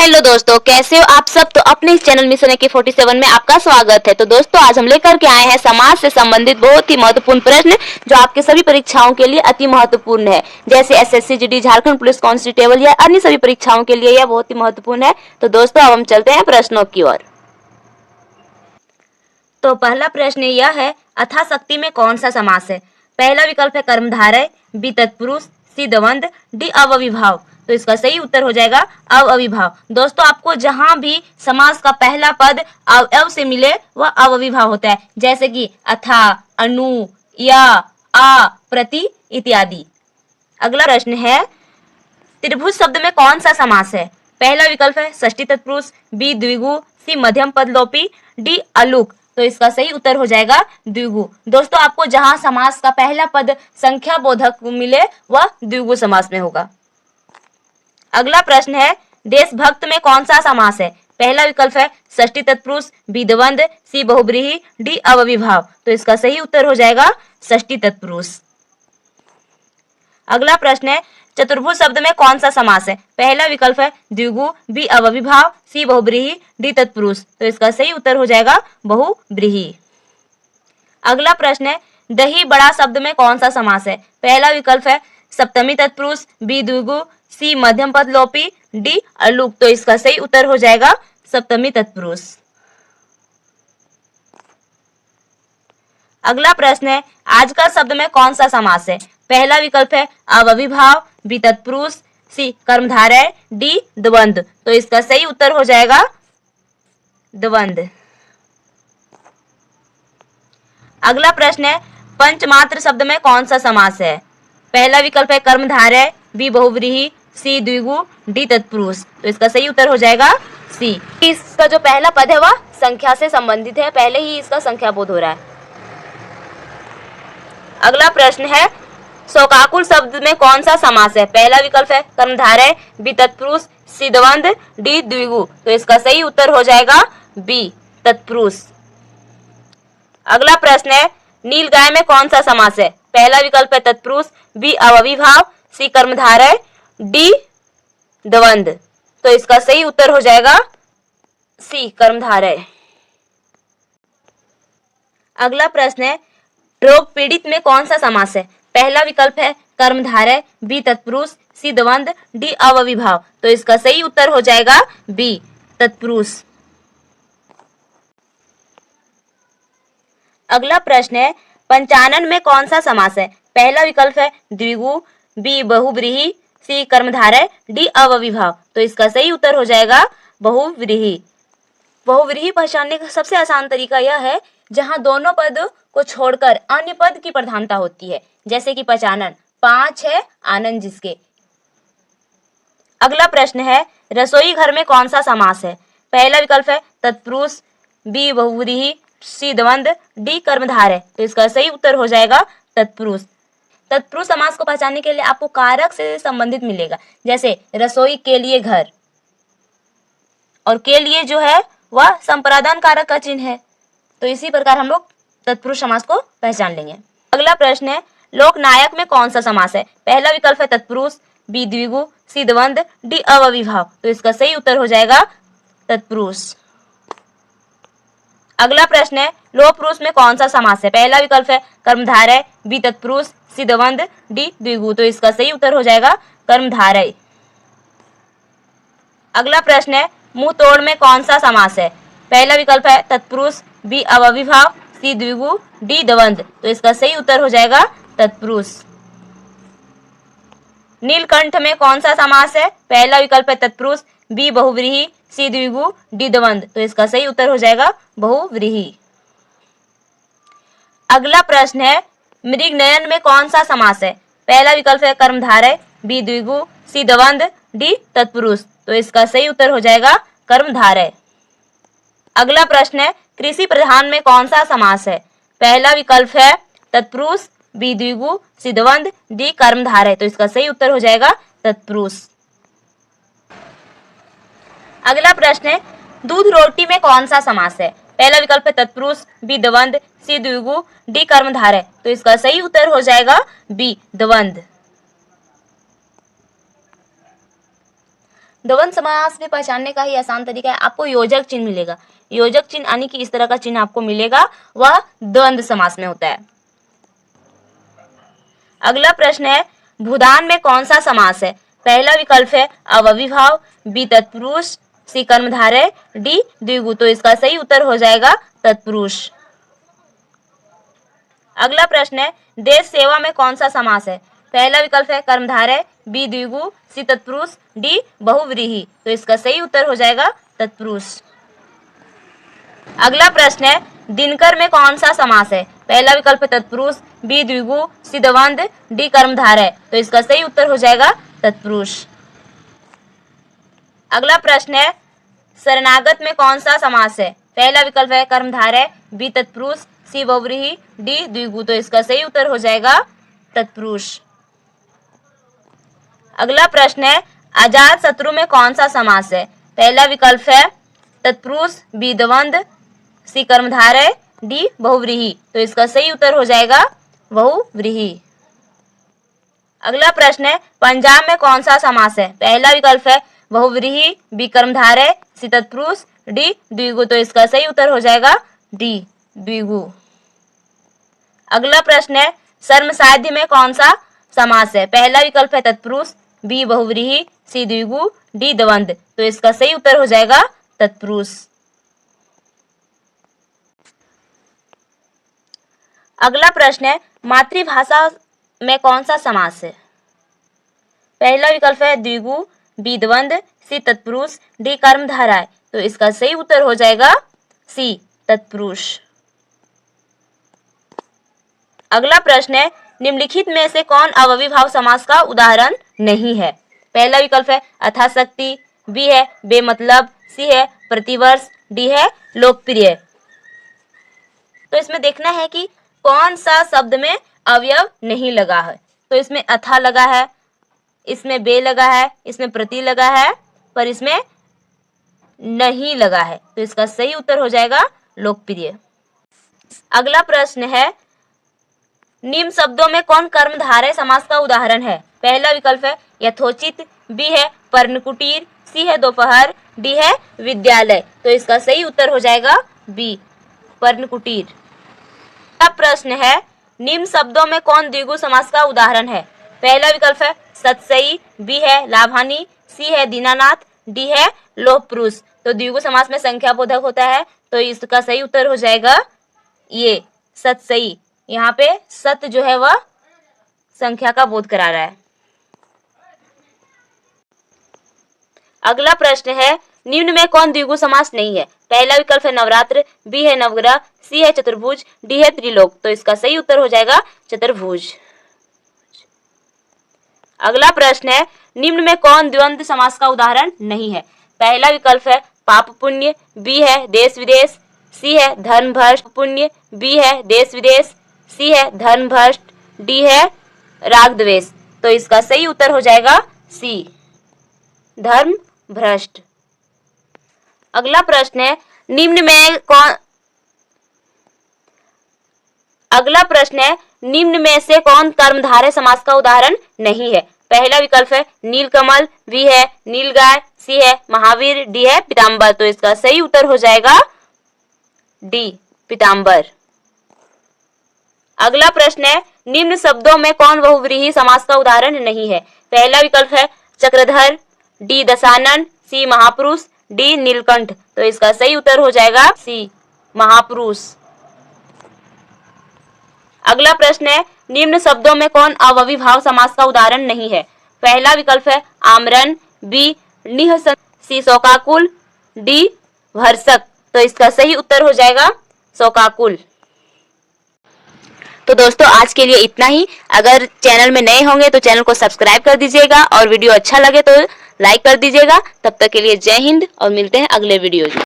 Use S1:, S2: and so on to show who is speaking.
S1: Hello दोस्तों, कैसे हो आप सब। तो अपने इस चैनल मिशन के 47 में आपका स्वागत है। तो दोस्तों, आज हम लेकर के आए हैं समाज से संबंधित बहुत ही महत्वपूर्ण प्रश्न जो आपके सभी परीक्षाओं के लिए अति महत्वपूर्ण है। जैसे SSC GD, Jharkhand police constable या अन्य सभी परीक्षाओं के लिए यह बहुत ही महत्वपूर्ण है। तो दोस्तों, अब हम चलते हैं प्रश्नों की ओर। तो पहला प्रश्न यह है, अथाशक्ति में कौन सा समास है। पहला विकल्प है कर्मधारय, बी तत्पुरुष, सी द्वंद्व, डी अव्ययीभाव। तो इसका सही उत्तर हो जाएगा अव्ययीभाव। दोस्तों, आपको जहां भी समास का पहला पद अवयव से मिले वह अव्ययीभाव होता है, जैसे कि अथा, अनु, या, आ, प्रति इत्यादि। अगला प्रश्न है, त्रिभुज शब्द में कौन सा समास है। पहला विकल्प है षष्ठी तत्पुरुष, बी द्विगु, सी मध्यम पद लोपी, डी अलुक। तो इसका सही उत्तर हो जाएगा द्विगु। दोस्तों, आपको जहां समास का पहला पद संख्या बोधक मिले वह द्विगु समास में होगा। अगला प्रश्न है, देशभक्त में कौन सा समास है। पहला विकल्प है षष्ठी तत्पुरुष, बी द्वंद्व, सी बहुब्रीहि, डी अव्ययीभाव। तो इसका सही उत्तर हो जाएगा षष्ठी तत्पुरुष। अगला प्रश्न है, चतुर्भुज शब्द में कौन सा समास है। पहला विकल्प है द्विगु, बी अव्ययीभाव, सी बहुब्रीहि, डी तत्पुरुष। तो इसका सही उत्तर हो जाएगा बहुब्रीहि। अगला प्रश्न है, दही बड़ा शब्द में कौन सा समास है। पहला विकल्प है सप्तमी तत्पुरुष, बी द्विगु, सी मध्यम पद लोपी, डी अलुक। तो इसका सही उत्तर हो जाएगा सप्तमी तत्पुरुष। अगला प्रश्न है, आजकल शब्द में कौन सा समास है। पहला विकल्प है अव्ययीभाव, बी तत्पुरुष, सी कर्मधारय, डी द्वंद्व। तो इसका सही उत्तर हो जाएगा द्वंद्व। अगला प्रश्न है, पंचमात्र शब्द में कौन सा समास है। पहला विकल्प है कर्मधारय, बी बहुव्रीहि, सी द्विगु, डी तत्पुरुष। तो इसका सही उत्तर हो जाएगा सी। इसका जो पहला पद है वह संख्या से संबंधित है, पहले ही इसका संख्या बोध हो रहा है। अगला प्रश्न है, शोकाकुल शब्द में कौन सा समास है। पहला विकल्प है कर्मधारय, बी तत्पुरुष, सी द्वंद्व, डी द्विगु। तो इसका सही उत्तर हो जाएगा बी तत्पुरुष। अगला प्रश्न है, नीलगाय में कौन सा समास है। पहला विकल्प है तत्पुरुष, बी अव्ययीभाव, सी कर्मधारय, डी द्वंद्व। तो इसका सही उत्तर हो जाएगा सी कर्मधारय। अगला प्रश्न है, रोग पीड़ित में कौन सा समास है। पहला विकल्प है कर्मधारय, बी तत्पुरुष, सी द्वंद्व, डी अव्ययीभाव। तो इसका सही उत्तर हो जाएगा बी तत्पुरुष। अगला प्रश्न है, पंचानन में कौन सा समास है। पहला विकल्प है द्विगु, बी बहुव्रीहि, सी कर्मधारय, डी अव्ययीभाव। तो इसका सही उत्तर हो जाएगा बहुव्रीहि। बहुव्रीहि पहचानने का सबसे आसान तरीका यह है जहां दोनों पद को छोड़कर अन्य पद की प्रधानता होती है, जैसे कि पंचानन, पांच है आनंद जिसके। अगला प्रश्न है, रसोई घर में कौन सा समास है। पहला विकल्प है तत्पुरुष, बी बहुव्रीहि, सी द्वंद्व, डी कर्मधारय। तो इसका सही उत्तर हो जाएगा तत्पुरुष। तत्पुरुष समास को पहचानने के लिए आपको कारक से संबंधित मिलेगा, जैसे रसोई के लिए घर, और के लिए जो है वह संप्रादान कारक का चिन्ह है। तो इसी प्रकार हम लोग तत्पुरुष समास को पहचान लेंगे। अगला प्रश्न है, लोकनायक में कौन सा समास है। पहला विकल्प है तत्पुरुष, बी द्विगु, सी द्वंद्व, डी अव्ययीभाव। तो इसका सही उत्तर हो जाएगा तत्पुरुष। अगला प्रश्न है, लोह पुरुष में कौन सा समास है। पहला विकल्प है कर्मधारय, बी तत्पुरुष, सी द्वंद्व, डी द्विगु। तो इसका सही उत्तर हो जाएगा कर्मधारय। अगला प्रश्न है, मुंह तोड़ में कौन सा समास है। पहला विकल्प है तत्पुरुष, बी अव्ययीभाव, सी द्विगु, डी द्वंद्व। तो इसका सही उत्तर हो जाएगा तत्पुरुष। नीलकंठ में कौन सा समास है। पहला विकल्प है तत्पुरुष, बी बहुव्रीहि, सी द्विगु, डी द्वंद्व। तो इसका सही उत्तर हो जाएगा बहुव्रीहि। अगला प्रश्न है, मृगनयन में कौन सा समास है। पहला विकल्प है कर्मधारय, बी द्विगु, सी द्वंद्व, डी तत्पुरुष। तो इसका सही उत्तर हो जाएगा कर्मधारय। अगला प्रश्न है, कृषि प्रधान में कौन सा समास है। पहला विकल्प है तत्पुरुष, बी द्विगु, सी द्वंद्व, डी कर्मधारय। तो इसका सही उत्तर हो जाएगा तत्पुरुष। अगला प्रश्न है, दूध रोटी में कौन सा समास है। पहला विकल्प है तत्पुरुष, बी द्वंद्व, सी द्विगु, डी कर्मधारय। तो इसका सही उत्तर हो जाएगा बी द्वंद्व। द्वंद्व समास में पहचानने का ही आसान तरीका है, आपको योजक चिन्ह मिलेगा। योजक चिन्ह यानी कि इस तरह का चिन्ह आपको मिलेगा, वह द्वंद्व समास में होता है। अगला प्रश्न है, भूदान में कौन सा समास है? पहला विकल्प है अव्ययीभाव, बी तत्पुरुष, सी कर्मधारय, डी द्विगु। तो इसका सही उत्तर हो जाएगा तत्पुरुष। अगला प्रश्न है, देश सेवा में कौन सा समास है? पहला विकल्प है कर्मधारय, बी द्विगु, सी तत्पुरुष, डी बहुव्रीहि। तो इसका सही उत्तर हो जाएगा तत्पुरुष। अगला प्रश्न है, दिनकर में कौन सा समास है? पहला विकल्प है तत्पुरुष, बी द्विगु, सी द्वंद्व, डी कर्मधारय। तो इसका सही उत्तर हो जाएगा तत्पुरुष। अगला प्रश्न है, शरणागत में कौन सा समास है? पहला विकल्प है कर्मधारय, बी तत्पुरुष, सी बहुव्रीहि, डी द्विगु। तो इसका सही उत्तर हो जाएगा तत्पुरुष। अगला प्रश्न है, अजात शत्रु में कौन सा समास है? पहला विकल्प है तत्पुरुष, बी द्वंद्व, सी कर्मधारय, डी बहुव्रीहि। तो इसका सही उत्तर हो जाएगा बहुव्रीहि। अगला प्रश्न है, पंजाब में कौन सा समास है? पहला विकल्प है बहुव्रीहि, बी कर्मधारय, सी तत्पुरुष, डी द्विगु। तो इसका सही उत्तर हो जाएगा डी द्विगु। अगला प्रश्न है, सर्वसाध्य में कौन सा समास है? पहला विकल्प है तत्पुरुष, बी बहुव्रीहि, सी द्विगु, डी द्वंद्व। तो इसका सही उत्तर हो जाएगा तत्पुरुष। अगला प्रश्न है, मातृभाषा में कौन सा समास है? पहला विकल्प है द्विगु, बी द्वंद्व, सी तत्पुरुष, डी कर्मधारय। तो इसका सही उत्तर हो जाएगा सी तत्पुरुष। अगला प्रश्न है, निम्नलिखित में से कौन अव्ययीभाव समास का उदाहरण नहीं है? पहला विकल्प है यथाशक्ति, बी है बेमतलब, सी है प्रतिवर्ष, डी है लोकप्रिय। तो इसमें देखना है कि कौन सा शब्द में अवयव नहीं लगा है। तो इसमें अथा लगा है, इसमें बे लगा है, इसमें प्रति लगा है, पर इसमें नहीं लगा है। तो इसका सही उत्तर हो जाएगा लोकप्रिय। अगला प्रश्न है, निम्न शब्दों में कौन कर्मधारय समास का उदाहरण है? पहला विकल्प है यथोचित, बी है पर्णकुटीर, सी है दोपहर, डी है विद्यालय। तो इसका सही उत्तर हो जाएगा बी पर्णकुटीर। अब प्रश्न है, निम्न शब्दों में कौन द्विगु समास का उदाहरण है? पहला विकल्प है सतसई, बी है लाभानी, सी है दीनानाथ, डी है लोह पुरुष। तो द्विगु समास में संख्या बोधक होता है, तो इसका सही उत्तर हो जाएगा ये सतसई। यहाँ पे सत जो है वह संख्या का बोध करा रहा है। अगला प्रश्न है, निम्न में कौन द्विगु समास नहीं है? पहला विकल्प है नवरात्र, बी है नवग्रह, सी है चतुर्भुज, डी है त्रिलोक। तो इसका सही उत्तर हो जाएगा चतुर्भुज। अगला प्रश्न है, निम्न में कौन द्वंद्व समास का उदाहरण नहीं है? पहला विकल्प है पाप पुण्य, बी है देश विदेश, सी है धर्म भ्रष्ट पुण्य, बी है देश विदेश, सी है धर्म भ्रष्ट, डी है राग द्वेष। तो इसका सही उत्तर हो जाएगा सी धर्म भ्रष्ट। अगला प्रश्न है, निम्न में से कौन कर्मधारय समास का उदाहरण नहीं है? पहला विकल्प है नीलकमल, बी है नीलगाय, सी है महावीर, डी है पीताम्बर। तो इसका सही उत्तर हो जाएगा डी पीताम्बर। अगला प्रश्न है, निम्न शब्दों में कौन बहुव्रीहि समास का उदाहरण नहीं है? पहला विकल्प है चक्रधर, डी दशानन, सी महापुरुष, डी नीलकंठ। तो इसका सही उत्तर हो जाएगा सी महापुरुष। अगला प्रश्न है, निम्न शब्दों में कौन अव्ययीभाव समास का उदाहरण नहीं है? पहला विकल्प है आमरण, बी निःसंदेह, सी शोकाकुल, डी भरसक। तो इसका सही उत्तर हो जाएगा शोकाकुल। तो दोस्तों आज के लिए इतना ही। अगर चैनल में नए होंगे तो चैनल को सब्सक्राइब कर दीजिएगा और वीडियो अच्छा लगे तो लाइक कर दीजिएगा। तब तक के लिए जय हिंद और मिलते हैं अगले वीडियो में।